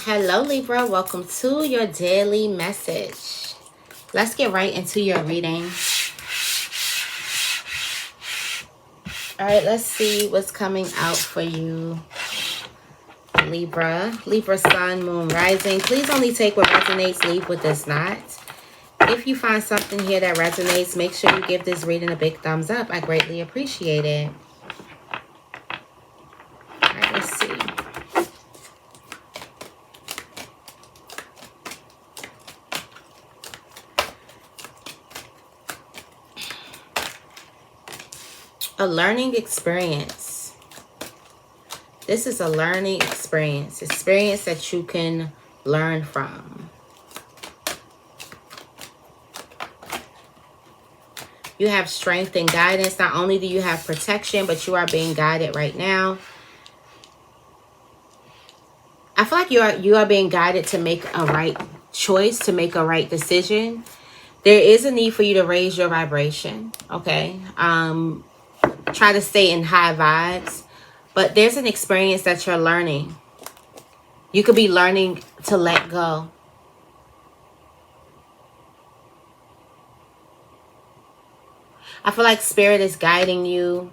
Hello, Libra. Welcome to your daily message. Let's get right into your reading. All right, let's see what's coming out for you, Libra. Libra, Sun, Moon, Rising. Please only take what resonates, leave what does not. If you find something here that resonates, make sure you give this reading a big thumbs up. I greatly appreciate it. All right, let's see. A learning experience. This is a learning experience that you can learn from. You have strength and guidance. Not only do you have protection, but you are being guided right now. I feel like you are being guided to make a right choice, to make a right decision. There is a need for you to raise your vibration, okay? Try to stay in high vibes. But there's an experience that you're learning. You could be learning to let go. I feel like Spirit is guiding you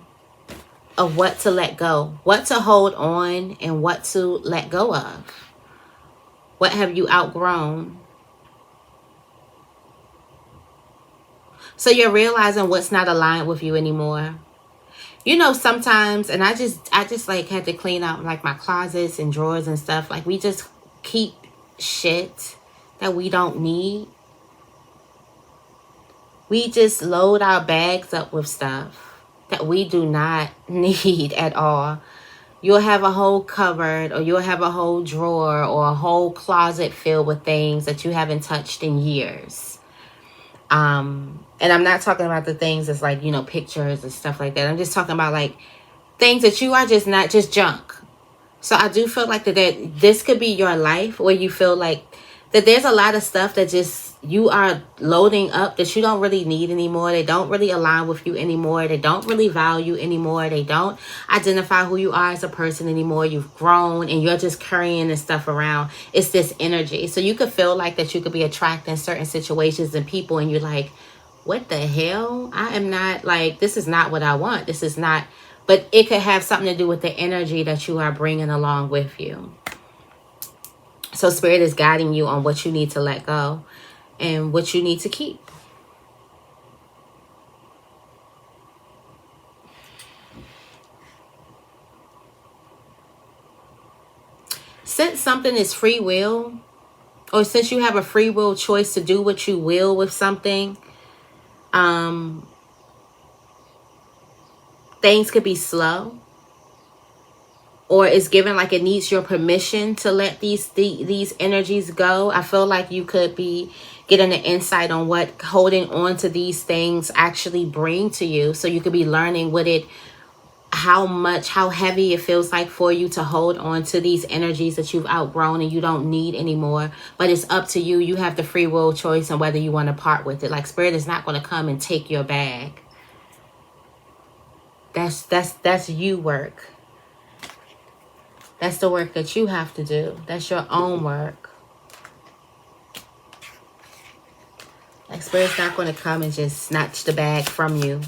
of what to let go, what to hold on, and what to let go of. What have you outgrown? So you're realizing what's not aligned with you anymore. You know, sometimes, and I just like had to clean out like my closets and drawers and stuff. Like we just keep shit that we don't need. We just load our bags up with stuff that we do not need at all. You'll have a whole cupboard, or you'll have a whole drawer or a whole closet filled with things that you haven't touched in years. And I'm not talking about the things that's like, you know, pictures and stuff like that. I'm just talking about like things that you are just not just junk. So I do feel like that this could be your life where you feel like that there's a lot of stuff that just you are loading up that you don't really need anymore. They don't really align with you anymore. They don't really value anymore. They don't identify who you are as a person anymore. You've grown and you're just carrying this stuff around. It's this energy. So you could feel like that you could be attracting certain situations and people, and you're like, what the hell? I am not like, this is not what I want. This is not, but it could have something to do with the energy that you are bringing along with you. So Spirit is guiding you on what you need to let go and what you need to keep. Since something is free will, or since you have a free will choice to do what you will with something, things could be slow, or it's given like it needs your permission to let these energies go. I feel like you could be getting an insight on what holding on to these things actually bring to you. So you could be learning how heavy it feels like for you to hold on to these energies that you've outgrown and you don't need anymore. But it's up to you. You have the free will choice on whether you want to part with it. Like Spirit is not going to come and take your bag. That's you work. That's the work that you have to do. That's your own work. Like Spirit's not going to come and just snatch the bag from you.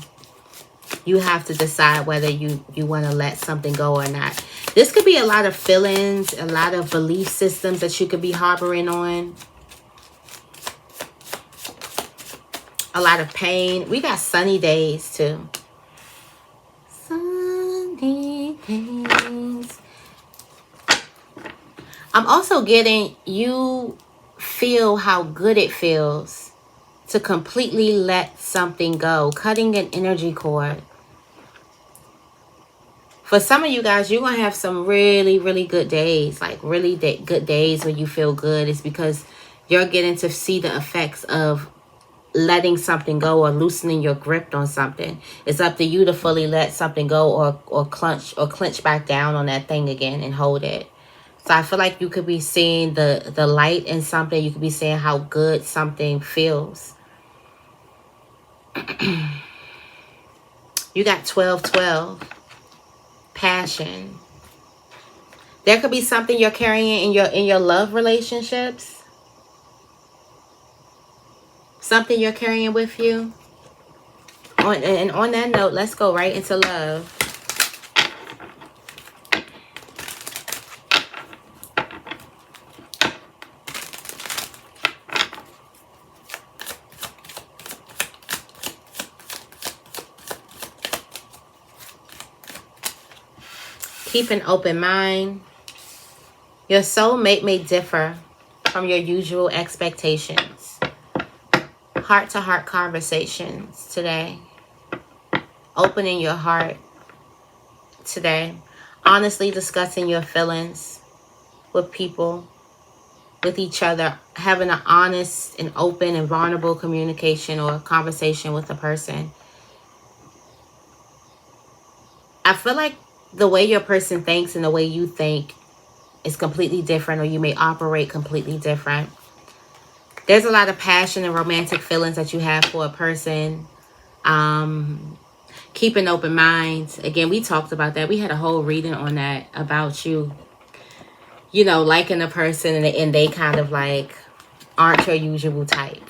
You have to decide whether you want to let something go or not. This could be a lot of feelings, a lot of belief systems that you could be harboring on. A lot of pain. We got sunny days too. Sunny days. I'm also getting, you feel how good it feels to completely let something go. Cutting an energy cord. For some of you guys, you're going to have some really, really good days. Like really good days where you feel good. It's because you're getting to see the effects of letting something go or loosening your grip on something. It's up to you to fully let something go or clench back down on that thing again and hold it. So I feel like you could be seeing the light in something. You could be seeing how good something feels. You got 12-12. Passion. There could be something you're carrying in your love relationships. Something you're carrying with you. And on that note, let's go right into love. Keep an open mind. Your soulmate may differ from your usual expectations. Heart-to-heart conversations today. Opening your heart today. Honestly discussing your feelings with people, with each other. Having an honest and open and vulnerable communication or conversation with a person. I feel like the way your person thinks and the way you think is completely different, or you may operate completely different. There's a lot of passion and romantic feelings that you have for a person. Keep an open mind. Again, we talked about that. We had a whole reading on that about you, you know, liking a person and they kind of like aren't your usual type.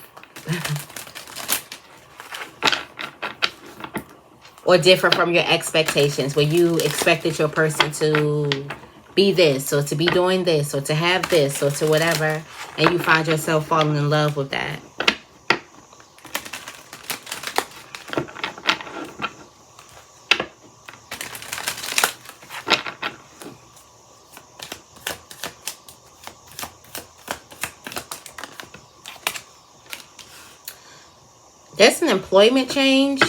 Or different from your expectations, where you expected your person to be this, or to be doing this, or to have this, or to whatever, and you find yourself falling in love with that. There's an employment change.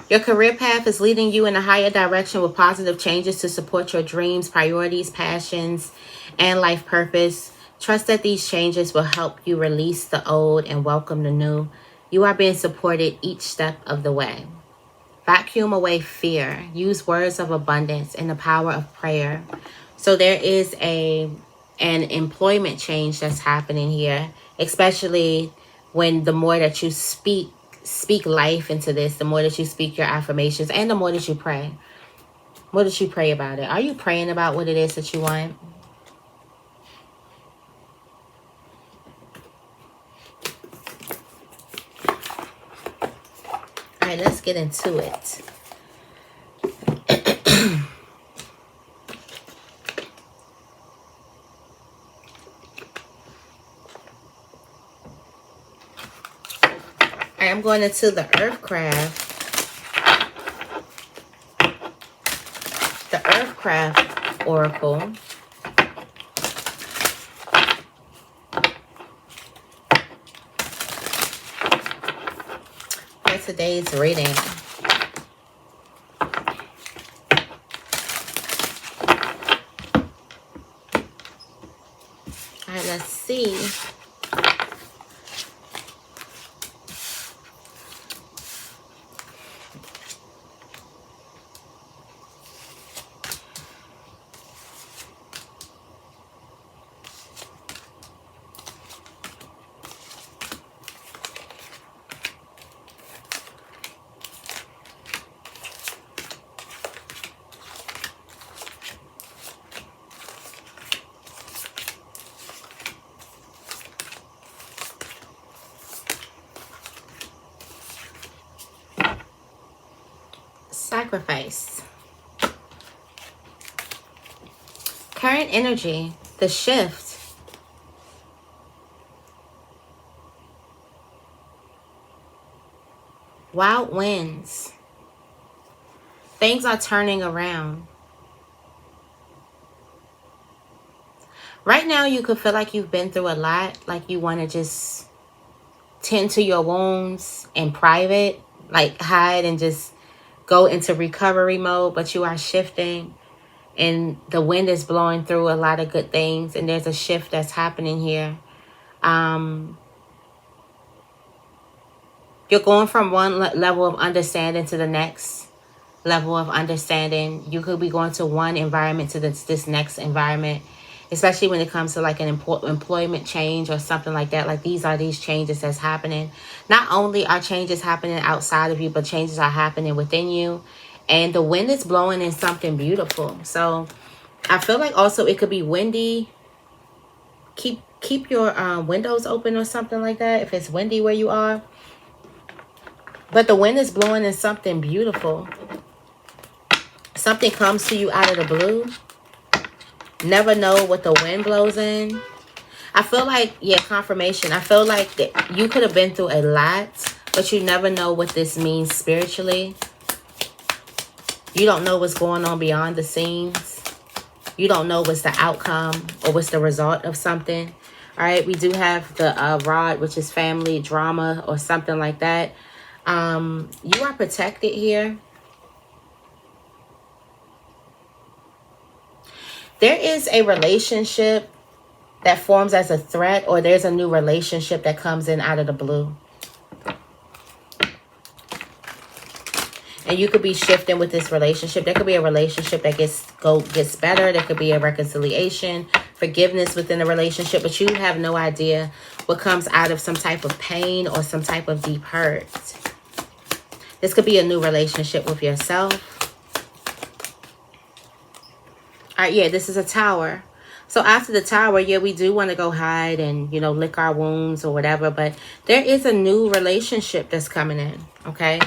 Your career path is leading you in a higher direction with positive changes to support your dreams, priorities, passions, and life purpose. Trust that these changes will help you release the old and welcome the new. You are being supported each step of the way. Vacuum away fear. Use words of abundance and the power of prayer. So there is an employment change that's happening here, especially when the more that you speak life into this, the more that you speak your affirmations, and the more that you pray. What did you pray about it? Are you praying about what it is that you want? All right, let's get into it. All right, I'm going into the Earthcraft. The Earthcraft Oracle. For today's reading. All right, let's see. Sacrifice. Current energy, the shift. Wild winds. Things are turning around. Right now, you could feel like you've been through a lot, like you want to just tend to your wounds in private, like hide and just go into recovery mode, but you are shifting and the wind is blowing through a lot of good things, and there's a shift that's happening here. You're going from one level of understanding to the next level of understanding. You could be going to one environment to this next environment, especially when it comes to like an employment change or something like that. Like these changes that's happening. Not only are changes happening outside of you, but changes are happening within you. And the wind is blowing in something beautiful. So I feel like also it could be windy. Keep your windows open or something like that if it's windy where you are. But the wind is blowing in something beautiful. Something comes to you out of the blue. Never know what the wind blows in. I feel like, yeah, confirmation. I feel like that you could have been through a lot, but you never know what this means spiritually. You don't know what's going on beyond the scenes. You don't know what's the outcome or what's the result of something. All right, we do have the rod, which is family drama or something like that. You are protected here. There is a relationship that forms as a threat, or there's a new relationship that comes in out of the blue. And you could be shifting with this relationship. There could be a relationship that gets better. There could be a reconciliation, forgiveness within a relationship, but you have no idea what comes out of some type of pain or some type of deep hurt. This could be a new relationship with yourself. All right, yeah, this is a tower. So after the tower, yeah, we do want to go hide and, you know, lick our wounds or whatever. But there is a new relationship that's coming in, okay?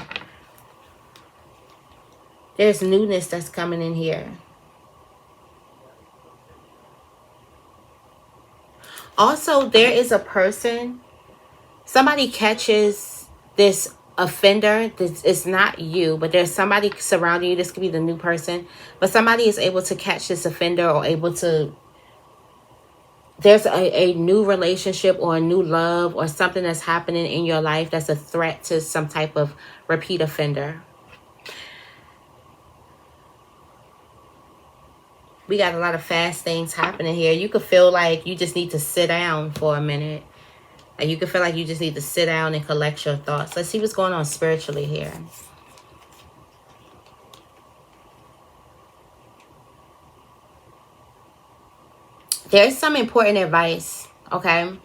There's newness that's coming in here. Also, there is a person, somebody catches this offender. This is not you, but there's somebody surrounding you. This could be the new person. But somebody is able to catch this offender or able to... There's a new relationship or a new love or something that's happening in your life that's a threat to some type of repeat offender. We got a lot of fast things happening here. You could feel like you just need to sit down for a minute. And you could feel like you just need to sit down and collect your thoughts. Let's see what's going on spiritually here. There's some important advice, okay?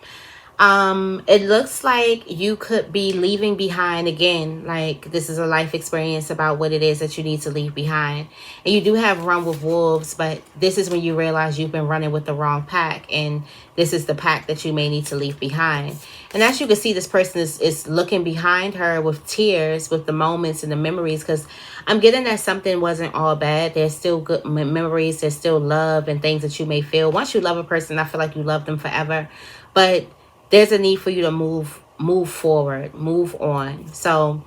It looks like you could be leaving behind again. Like this is a life experience about what it is that you need to leave behind. And you do have run with wolves, but this is when you realize you've been running with the wrong pack. And this is the pack that you may need to leave behind. And as you can see, this person is looking behind her with tears, with the moments and the memories. Because I'm getting that something wasn't all bad. There's still good memories. There's still love and things that you may feel. Once you love a person, I feel like you love them forever. But there's a need for you to move forward, move on. So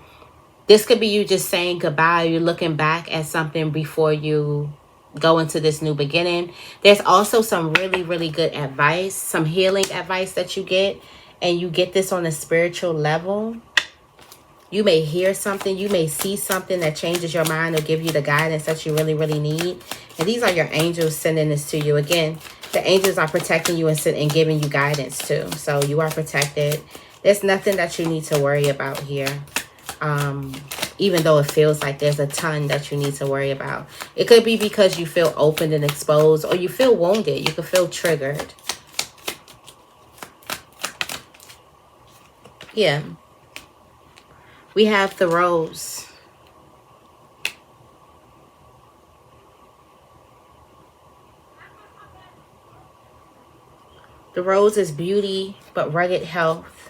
this could be you just saying goodbye. You're looking back at something before you go into this new beginning. There's also some really, really good advice, some healing advice that you get. And you get this on a spiritual level. You may hear something. You may see something that changes your mind or give you the guidance that you really, really need. And these are your angels sending this to you. Again, the angels are protecting you and giving you guidance too. So you are protected. There's nothing that you need to worry about here. Even though it feels like there's a ton that you need to worry about. It could be because you feel opened and exposed, or you feel wounded. You could feel triggered. Yeah. We have the rose. The rose is beauty, but rugged health.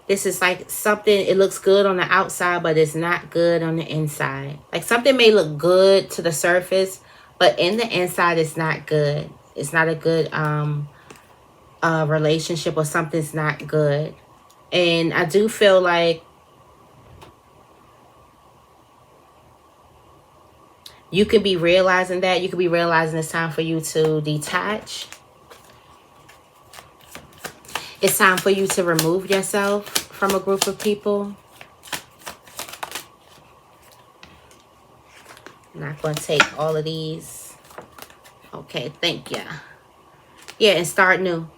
This is like something, it looks good on the outside, but it's not good on the inside. Like something may look good to the surface, but in the inside, it's not good. It's not a good relationship, or something's not good. And I do feel like you could be realizing that. You could be realizing it's time for you to detach. It's time for you to remove yourself from a group of people. I'm not going to take all of these. Okay, thank you. Yeah, and start new.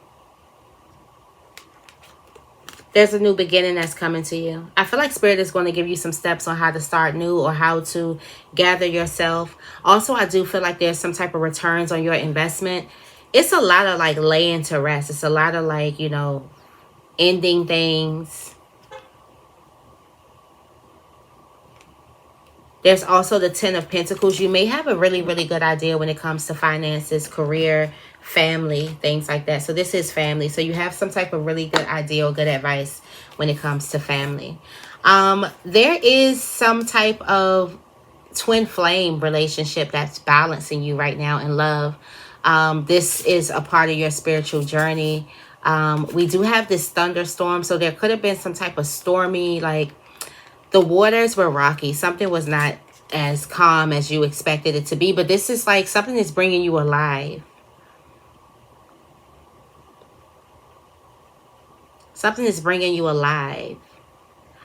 There's a new beginning that's coming to you. I feel like Spirit is going to give you some steps on how to start new or how to gather yourself. Also, I do feel like there's some type of returns on your investment. It's a lot of like laying to rest. It's a lot of like, you know, ending things. There's also the Ten of Pentacles. You may have a really, really good idea when it comes to finances, career, family, things like that. So this is family. So you have some type of really good idea or good advice when it comes to family. There is some type of twin flame relationship that's balancing you right now in love. This is a part of your spiritual journey. We do have this thunderstorm. So there could have been some type of stormy, like, the waters were rocky. Something was not as calm as you expected it to be. But this is like something that's bringing you alive. Something is bringing you alive.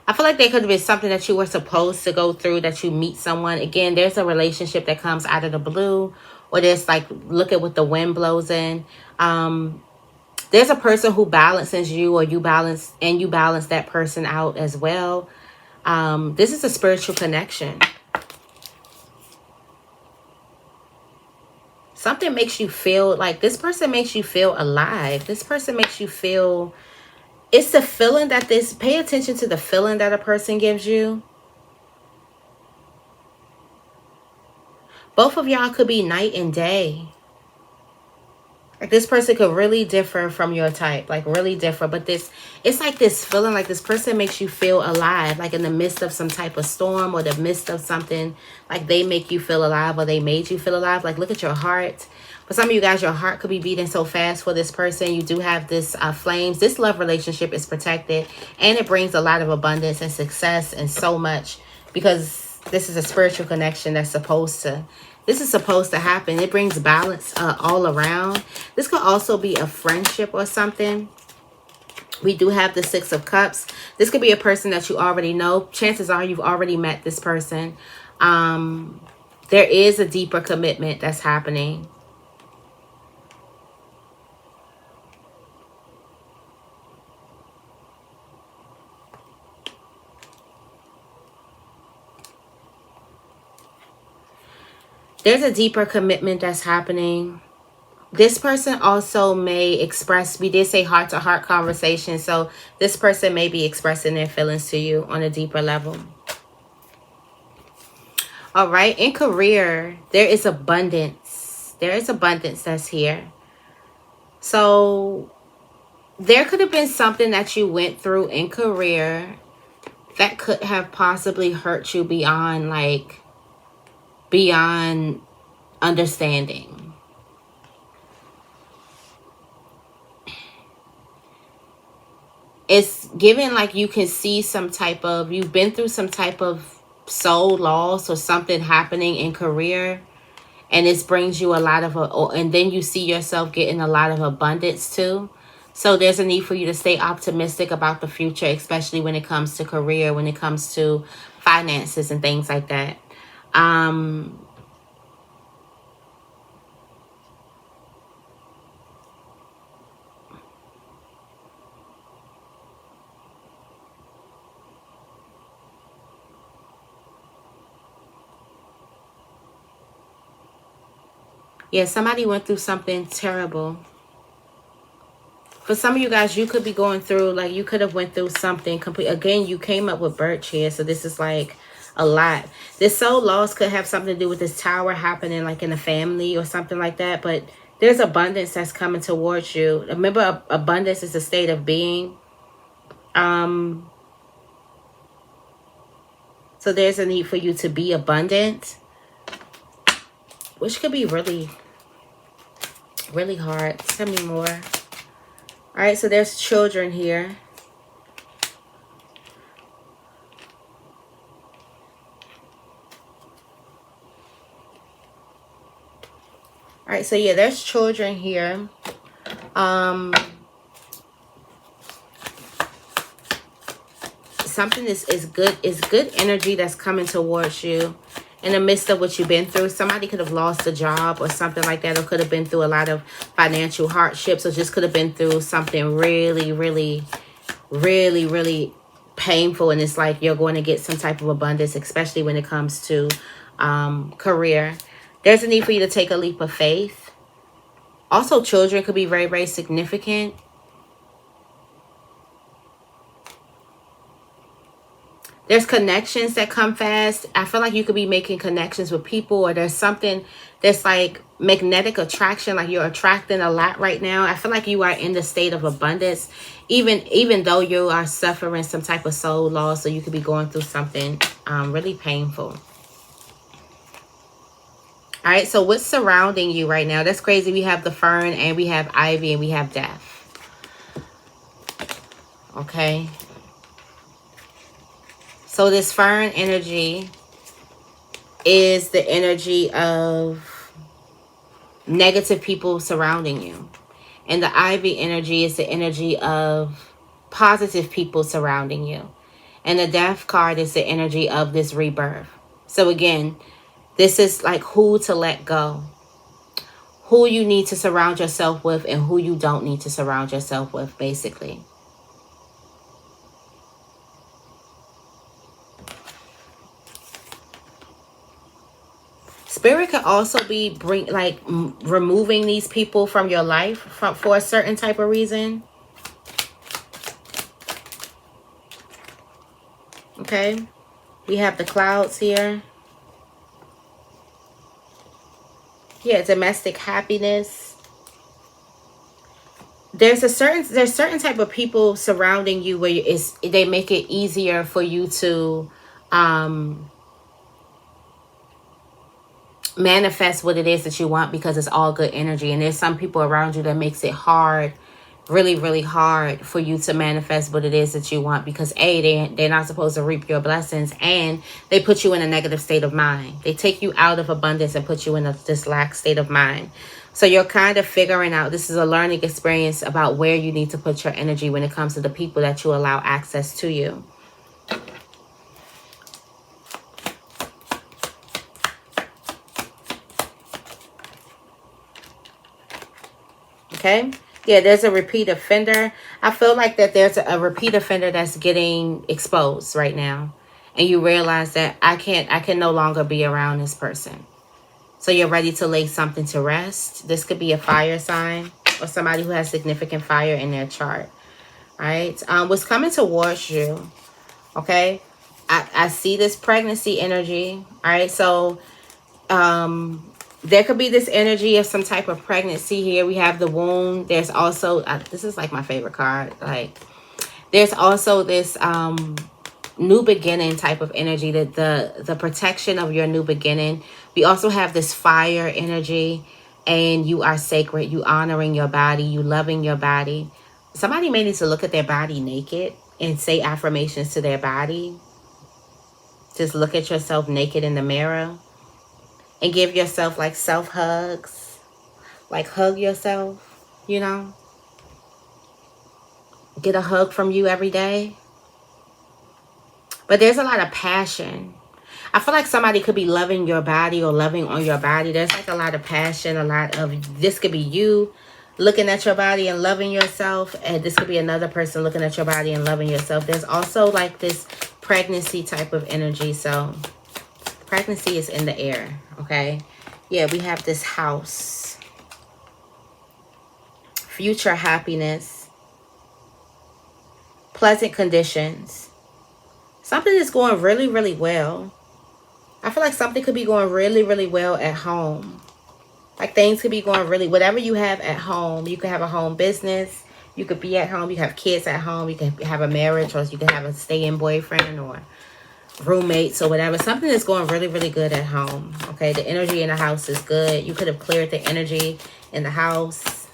I feel like there could have been something that you were supposed to go through, that you meet someone. Again, there's a relationship that comes out of the blue. Or there's like, look at what the wind blows in. There's a person who balances you, or you balance that person out as well. This is a spiritual connection. Something makes you feel like this person makes you feel alive. This person makes you feel, it's the feeling that pay attention to the feeling that a person gives you. Both of y'all could be night and day. Like, this person could really differ from your type, like really differ. But it's like this feeling, like this person makes you feel alive, like in the midst of some type of storm or the midst of something, like they make you feel alive, or they made you feel alive. Like, look at your heart. For some of you guys, your heart could be beating so fast for this person. You do have this flames. This love relationship is protected, and it brings a lot of abundance and success and so much, because this is a spiritual connection that's supposed to happen. It brings balance all around. This could also be a friendship or something. We do have the Six of Cups. This could be a person that you already know. Chances are you've already met this person. There is a deeper commitment that's happening. There's a deeper commitment that's happening. This person also may express, we did say heart-to-heart conversation, so this person may be expressing their feelings to you on a deeper level. All right, in career, there is abundance. There is abundance that's here. So there could have been something that you went through in career that could have possibly hurt you beyond understanding. It's given like you can see some type of, you've been through some type of soul loss or something happening in career, and this brings you a lot of, and then you see yourself getting a lot of abundance too. So there's a need for you to stay optimistic about the future, especially when it comes to career, when it comes to finances and things like that. Yeah, somebody went through something terrible. For some of you guys, you could be going through, like, you could have went through something complete. Again, you came up with birch here, so this is like a lot. This soul loss could have something to do with this tower happening, like in a family or something like that. But there's abundance that's coming towards you. Remember, abundance is a state of being. So there's a need for you to be abundant, which could be really, really hard. Tell me more. All right, so there's children here. All right, so yeah, there's children here. Something is good energy that's coming towards you in the midst of what you've been through. Somebody could have lost a job or something like that, or could have been through a lot of financial hardships, or just could have been through something really, really, really, really painful. And it's like you're going to get some type of abundance, especially when it comes to career. There's a need for you to take a leap of faith. Also, children could be very, very significant. There's connections that come fast. I feel like you could be making connections with people, or there's something that's like magnetic attraction, like you're attracting a lot right now. I feel like you are in the state of abundance, even though you are suffering some type of soul loss, or you could be going through something really painful. All right, so what's surrounding you right now? That's crazy. We have the fern, and we have ivy, and we have death. Okay. So this fern energy is the energy of negative people surrounding you. And the ivy energy is the energy of positive people surrounding you. And the death card is the energy of this rebirth. So again, this is like who to let go, who you need to surround yourself with, and who you don't need to surround yourself with, basically. Spirit could also be removing these people from your life for a certain type of reason. Okay, we have the clouds here. Yeah, domestic happiness. There's certain type of people surrounding you where they make it easier for you to manifest what it is that you want, because it's all good energy. And there's some people around you that makes it hard, really, really hard for you to manifest what it is that you want, because they're not supposed to reap your blessings, and they put you in a negative state of mind. They take you out of abundance and put you in this lack state of mind. So you're kind of figuring out, this is a learning experience about where you need to put your energy when it comes to the people that you allow access to you. Okay. Yeah, there's a repeat offender. I feel like that there's a repeat offender that's getting exposed right now. And you realize that I can no longer be around this person. So you're ready to lay something to rest. This could be a fire sign or somebody who has significant fire in their chart. All right. What's coming towards you? Okay. I see this pregnancy energy. All right. So there could be this energy of some type of pregnancy here. We have the womb. There's also, this is like my favorite card. Like, there's also this new beginning type of energy, that the protection of your new beginning. We also have this fire energy, and you are sacred. You honoring your body. You loving your body. Somebody may need to look at their body naked and say affirmations to their body. Just look at yourself naked in the mirror. And give yourself like self hugs. Like hug yourself, you know. Get a hug from you every day. But there's a lot of passion. I feel like somebody could be loving your body or loving on your body. There's like a lot of passion, a lot of, this could be you looking at your body and loving yourself. And this could be another person looking at your body and loving yourself. There's also like this pregnancy type of energy. So pregnancy is in the air, okay? Yeah, we have this house. Future happiness. Pleasant conditions. Something is going really, really well. I feel like something could be going really, really well at home. Like things could be going really, whatever you have at home. You could have a home business. You could be at home. You have kids at home. You can have a marriage, or you can have a stay-in boyfriend or roommates or whatever. Something is going really, really good at home. Okay, the energy in the house is good. You could have cleared the energy in the house.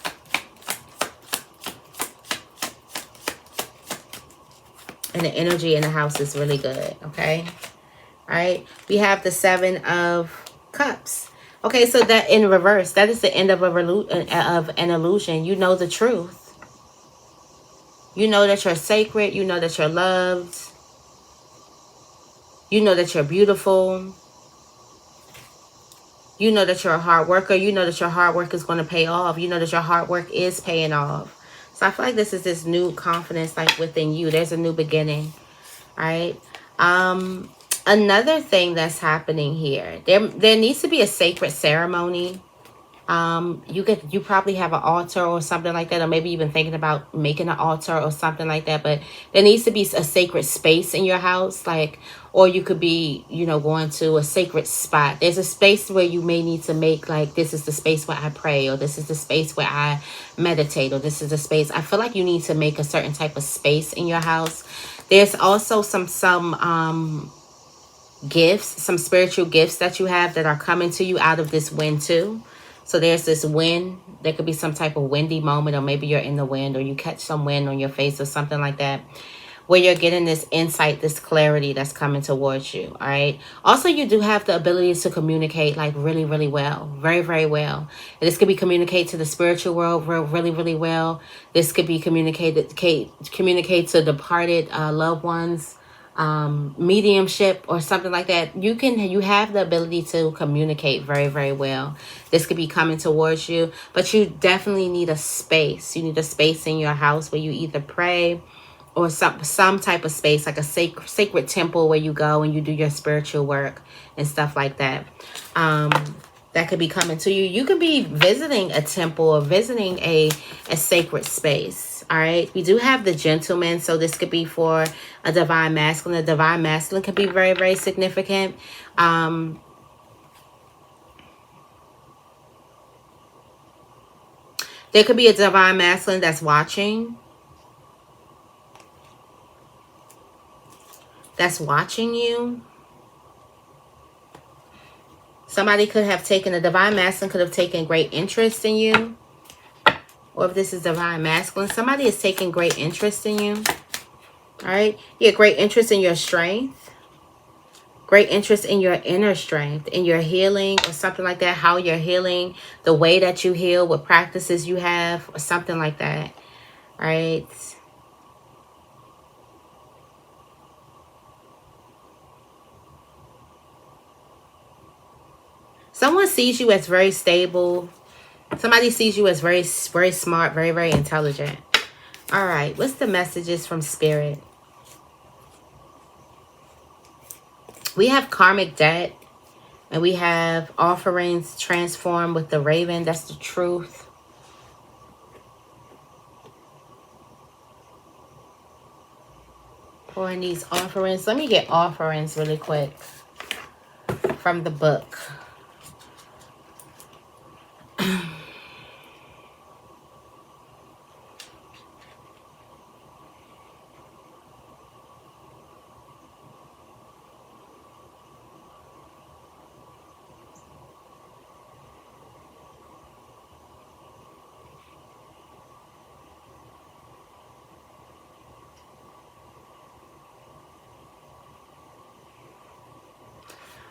And the energy in the house is really good. Okay. All right. We have the 7 of Cups. Okay, so that in reverse, that is the end of an illusion. You know the truth. You know that you're sacred. You know that you're loved. You know that you're beautiful. You know that you're a hard worker. You know that your hard work is going to pay off. You know that your hard work is paying off. So I feel like this is this new confidence like within you. There's a new beginning. All right. Another thing that's happening here. There needs to be a sacred ceremony. You probably have an altar or something like that, or maybe even thinking about making an altar or something like that. But there needs to be a sacred space in your house, like, or you could be, going to a sacred spot. There's a space where you may need to make, like, this is the space where I pray, or this is the space where I meditate, or this is the space. I feel like you need to make a certain type of space in your house. There's also some gifts, some spiritual gifts that you have that are coming to you out of this wind too. So there's this wind. There could be some type of windy moment, or maybe you're in the wind, or you catch some wind on your face or something like that, where you're getting this insight, this clarity that's coming towards you. All right. Also, you do have the ability to communicate, like, really, really well, very, very well. And this could be communicate to the spiritual world really, really well. This could be communicate to departed loved ones, mediumship or something like that. You have the ability to communicate very, very well. This could be coming towards you, but you definitely need a space. You need a space in your house where you either pray, or some type of space, like a sacred temple where you go and you do your spiritual work and stuff like that. That could be coming to you. You could be visiting a temple or visiting a sacred space. All right. We do have the gentleman. So this could be for a divine masculine. A divine masculine could be very, very significant. There could be a divine masculine that's watching. That's watching you. Somebody could have taken, a divine masculine could have taken great interest in you. Or if this is divine masculine, somebody is taking great interest in you. All right. Yeah, great interest in your strength. Great interest in your inner strength, in your healing or something like that. How you're healing, the way that you heal, what practices you have, or something like that. All right. Someone sees you as very stable. Somebody sees you as very, very smart, very, very intelligent. All right. What's the messages from Spirit? We have karmic debt. And we have offerings transformed with the raven. That's the truth. Pouring these offerings. Let me get offerings really quick from the book.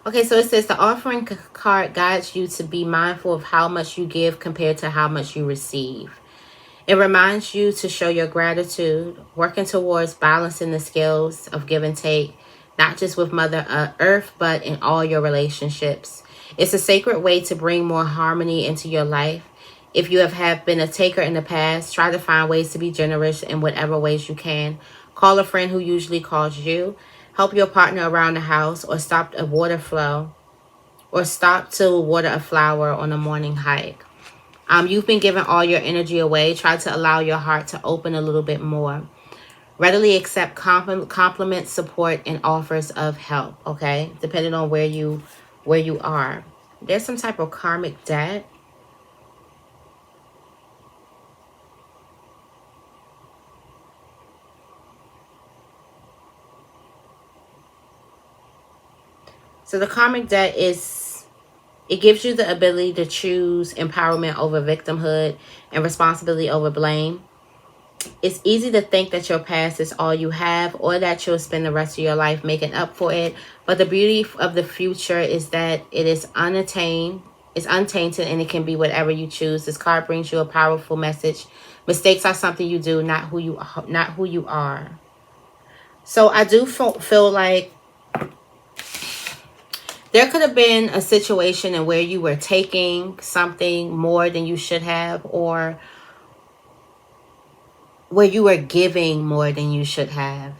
Okay, so it says the offering card guides you to be mindful of how much you give compared to how much you receive. It reminds you to show your gratitude, working towards balancing the scales of give and take, not just with Mother Earth, but in all your relationships. It's a sacred way to bring more harmony into your life. If you have been a taker in the past, try to find ways to be generous in whatever ways you can. Call a friend who usually calls you. Help your partner around the house, or stop a water flow, or stop to water a flower on a morning hike. You've been giving all your energy away. Try to allow your heart to open a little bit more. Readily accept compliments, support, and offers of help, okay? Depending on where you are. There's some type of karmic debt. So the karmic debt is, it gives you the ability to choose empowerment over victimhood and responsibility over blame. It's easy to think that your past is all you have, or that you'll spend the rest of your life making up for it. But the beauty of the future is that it is unattained, it's untainted, and it can be whatever you choose. This card brings you a powerful message. Mistakes are something you do, not who you are. So I do feel like there could have been a situation in where you were taking something more than you should have, or where you were giving more than you should have.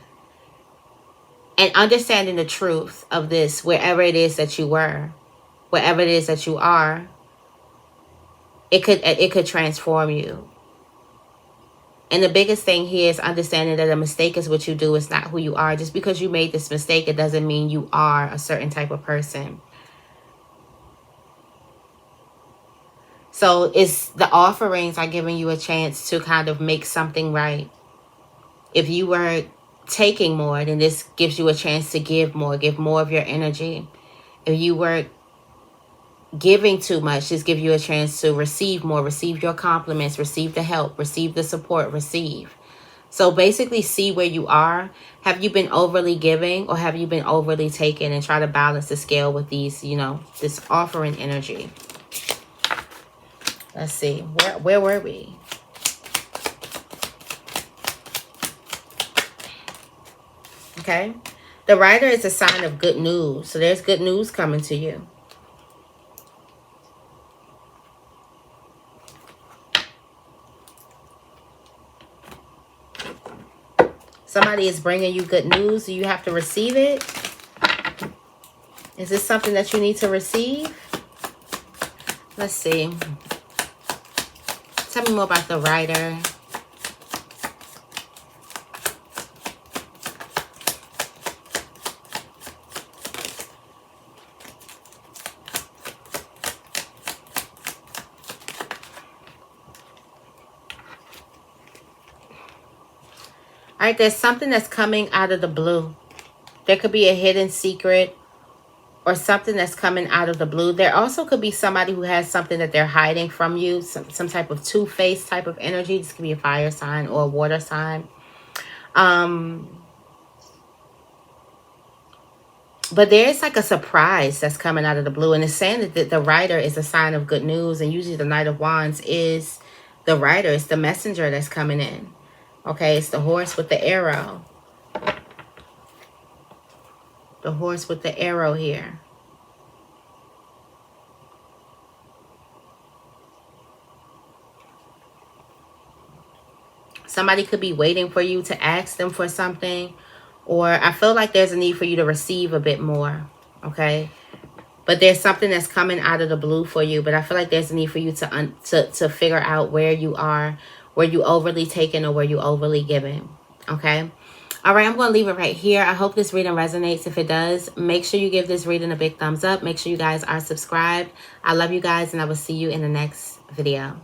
And understanding the truth of this, wherever it is that you were, wherever it is that you are, it could transform you. And the biggest thing here is understanding that a mistake is what you do. It's not who you are. Just because you made this mistake, it doesn't mean you are a certain type of person. So it's the offerings are giving you a chance to kind of make something right. If you were taking more, then this gives you a chance to give more of your energy. If you were giving too much, just give you a chance to receive more, receive your compliments, receive the help, receive the support, receive. So basically see where you are. Have you been overly giving or have you been overly taking, and try to balance the scale with these, you know, this offering energy. Let's see, where were we? Okay. The Rider is a sign of good news. So there's good news coming to you. Somebody is bringing you good news. Do you have to receive it? Is this something that you need to receive? Let's see. Tell me more about the Rider. All right, there's something that's coming out of the blue. There could be a hidden secret or something that's coming out of the blue. There also could be somebody who has something that they're hiding from you, some type of two-faced type of energy. This could be a fire sign or a water sign. But there's like a surprise that's coming out of the blue. And it's saying that the Rider is a sign of good news. And usually the Knight of Wands is the Rider. It's the messenger that's coming in. Okay, it's the horse with the arrow. The horse with the arrow here. Somebody could be waiting for you to ask them for something. Or I feel like there's a need for you to receive a bit more. Okay. But there's something that's coming out of the blue for you. But I feel like there's a need for you to figure out where you are. Were you overly taken or were you overly given? Okay. All right, I'm going to leave it right here. I hope this reading resonates. If it does, make sure you give this reading a big thumbs up. Make sure you guys are subscribed. I love you guys, and I will see you in the next video.